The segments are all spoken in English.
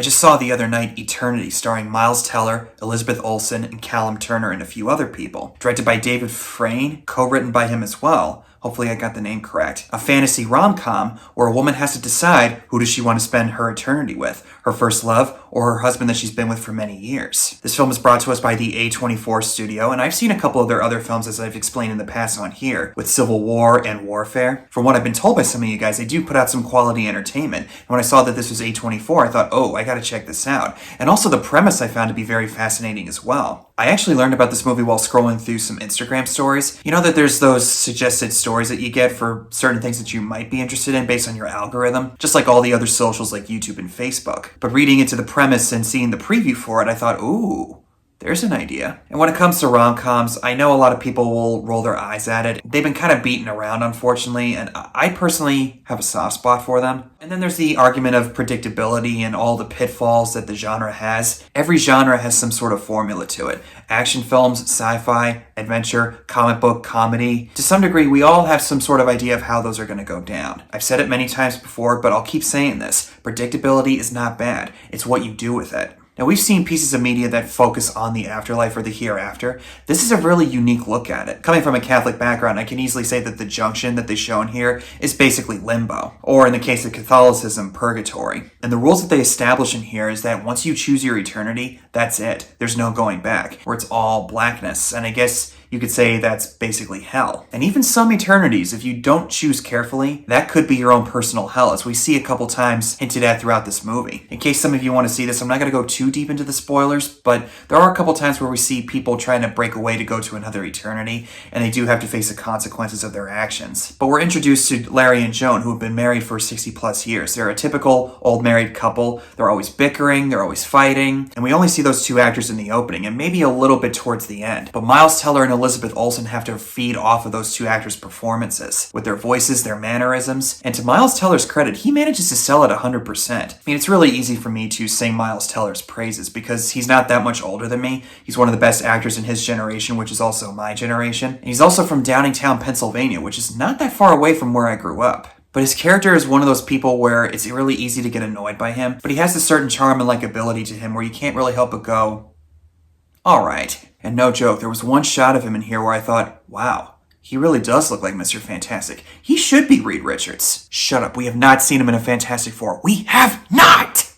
just saw the other night Eternity, starring Miles Teller, Elizabeth Olsen, and Callum Turner, and a few other people. Directed by David Frayne, co-written by him as well. Hopefully I got the name correct. A fantasy rom-com where a woman has to decide who does she want to spend her eternity with, her first love or her husband that she's been with for many years. This film is brought to us by the A24 studio, and I've seen a couple of their other films as I've explained in the past on here, with Civil War and Warfare. From what I've been told by some of you guys, they do put out some quality entertainment. And when I saw that this was A24, I thought, oh, I gotta check this out. And also the premise I found to be very fascinating as well. I actually learned about this movie while scrolling through some Instagram stories. You know that there's those suggested stories that you get for certain things that you might be interested in based on your algorithm, just like all the other socials like YouTube and Facebook. But reading into the premise and seeing the preview for it, I thought, ooh, there's an idea. And when it comes to rom-coms, I know a lot of people will roll their eyes at it. They've been kind of beaten around, unfortunately, and I personally have a soft spot for them. And then there's the argument of predictability and all the pitfalls that the genre has. Every genre has some sort of formula to it. Action films, sci-fi, adventure, comic book, comedy. To some degree, we all have some sort of idea of how those are going to go down. I've said it many times before, but I'll keep saying this. Predictability is not bad. It's what you do with it. Now, we've seen pieces of media that focus on the afterlife or the hereafter. This is a really unique look at it. Coming from a Catholic background, I can easily say that the junction that they show in here is basically limbo, or in the case of Catholicism, purgatory. And the rules that they establish in here is that once you choose your eternity, that's it. There's no going back, where it's all blackness. And I guess you could say that's basically hell. And even some eternities, if you don't choose carefully, that could be your own personal hell, as we see a couple times hinted at throughout this movie. In case some of you want to see this, I'm not going to go too deep into the spoilers, but there are a couple times where we see people trying to break away to go to another eternity, and they do have to face the consequences of their actions. But we're introduced to Larry and Joan, who have been married for 60 plus years. They're a typical old married couple. They're always bickering, they're always fighting, and we only see those two actors in the opening, and maybe a little bit towards the end. But Miles Teller and Elizabeth Olsen have to feed off of those two actors' performances, with their voices, their mannerisms, and to Miles Teller's credit, he manages to sell it 100%. I mean, it's really easy for me to sing Miles Teller's praises because he's not that much older than me. He's one of the best actors in his generation, which is also my generation. And he's also from Downingtown, Pennsylvania, which is not that far away from where I grew up. But his character is one of those people where it's really easy to get annoyed by him, but he has a certain charm and likability to him where you can't really help but go, all right. And no joke, there was one shot of him in here where I thought, wow, he really does look like Mr. Fantastic. He should be Reed Richards. Shut up, we have not seen him in a Fantastic Four. We have not!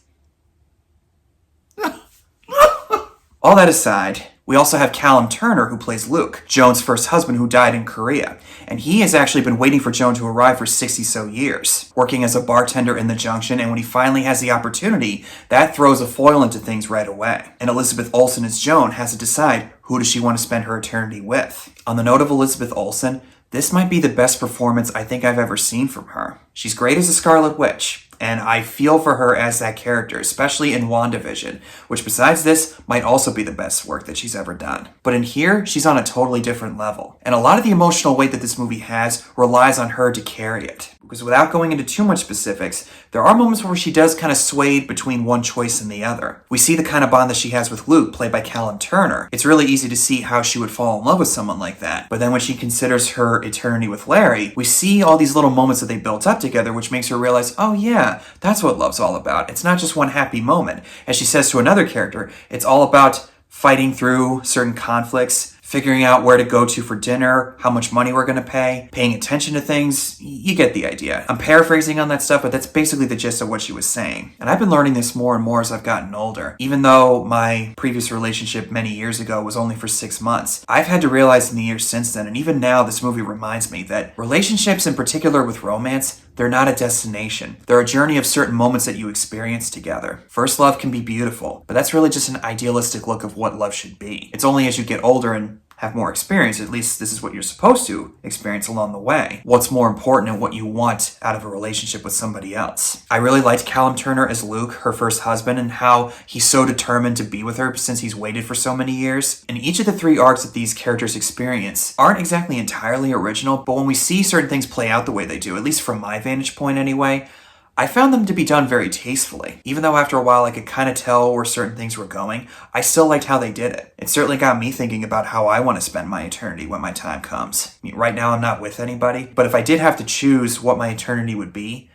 All that aside, we also have Callum Turner, who plays Luke, Joan's first husband who died in Korea. And he has actually been waiting for Joan to arrive for 60-so years, working as a bartender in the junction, and when he finally has the opportunity, that throws a foil into things right away. And Elizabeth Olsen as Joan has to decide who does she want to spend her eternity with. On the note of Elizabeth Olsen, this might be the best performance I think I've ever seen from her. She's great as a Scarlet Witch, and I feel for her as that character, especially in WandaVision, which besides this, might also be the best work that she's ever done. But in here, she's on a totally different level. And a lot of the emotional weight that this movie has relies on her to carry it. Because without going into too much specifics, there are moments where she does kind of sway between one choice and the other. We see the kind of bond that she has with Luke, played by Callum Turner. It's really easy to see how she would fall in love with someone like that. But then when she considers her eternity with Larry, we see all these little moments that they built up together, which makes her realize, oh yeah, that's what love's all about. It's not just one happy moment. As she says to another character, it's all about fighting through certain conflicts, figuring out where to go to for dinner, how much money we're going to pay, paying attention to things. You get the idea. I'm paraphrasing on that stuff, but that's basically the gist of what she was saying. And I've been learning this more and more as I've gotten older. Even though my previous relationship many years ago was only for 6 months, I've had to realize in the years since then, and even now this movie reminds me that relationships, in particular with romance, they're not a destination. They're a journey of certain moments that you experience together. First love can be beautiful, but that's really just an idealistic look of what love should be. It's only as you get older and have more experience, at least this is what you're supposed to experience along the way, what's more important and what you want out of a relationship with somebody else. I really liked Callum Turner as Luke, her first husband, and how he's so determined to be with her since he's waited for so many years. And each of the 3 arcs that these characters experience aren't exactly entirely original, but when we see certain things play out the way they do, at least from my vantage point anyway, I found them to be done very tastefully. Even though after a while I could kind of tell where certain things were going, I still liked how they did it. It certainly got me thinking about how I want to spend my eternity when my time comes. I mean, right now I'm not with anybody, but if I did have to choose what my eternity would be,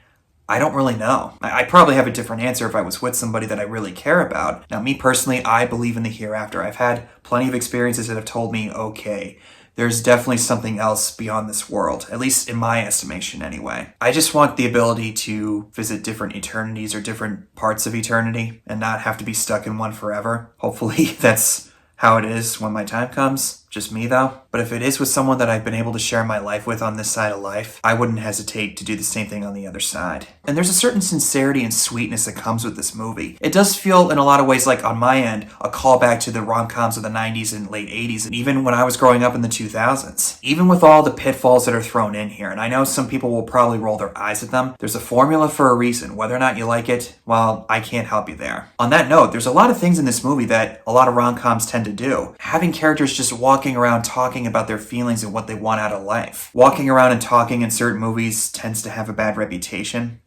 I don't really know. I'd probably have a different answer if I was with somebody that I really care about. Now, me personally, I believe in the hereafter. I've had plenty of experiences that have told me, okay, there's definitely something else beyond this world, at least in my estimation anyway. I just want the ability to visit different eternities or different parts of eternity and not have to be stuck in one forever. Hopefully that's how it is when my time comes. Just me though. But if it is with someone that I've been able to share my life with on this side of life, I wouldn't hesitate to do the same thing on the other side. And there's a certain sincerity and sweetness that comes with this movie. It does feel in a lot of ways like, on my end, a callback to the rom-coms of the 90s and late 80s, and even when I was growing up in the 2000s. Even with all the pitfalls that are thrown in here, and I know some people will probably roll their eyes at them, there's a formula for a reason. Whether or not you like it, well, I can't help you there. On that note, there's a lot of things in this movie that a lot of rom-coms tend to do. Having characters just walking around talking about their feelings and what they want out of life. Walking around and talking in certain movies tends to have a bad reputation.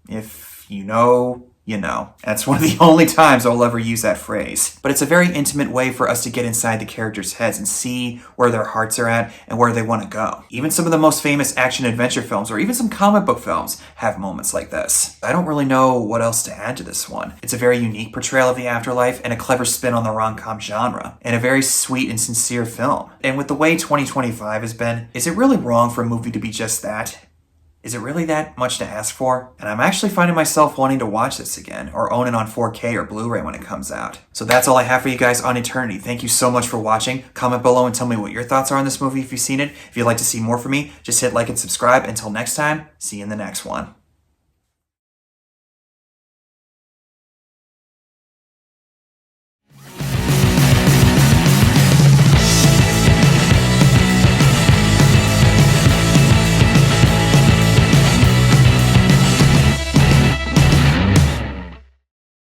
If you know, you know. That's one of the only times I'll ever use that phrase. But it's a very intimate way for us to get inside the characters' heads and see where their hearts are at and where they want to go. Even some of the most famous action-adventure films, or even some comic book films, have moments like this. I don't really know what else to add to this one. It's a very unique portrayal of the afterlife and a clever spin on the rom-com genre, and a very sweet and sincere film. And with the way 2025 has been, is it really wrong for a movie to be just that? Is it really that much to ask for? And I'm actually finding myself wanting to watch this again, or own it on 4K or Blu-ray when it comes out. So that's all I have for you guys on Eternity. Thank you so much for watching. Comment below and tell me what your thoughts are on this movie if you've seen it. If you'd like to see more from me, just hit like and subscribe. Until next time, see you in the next one.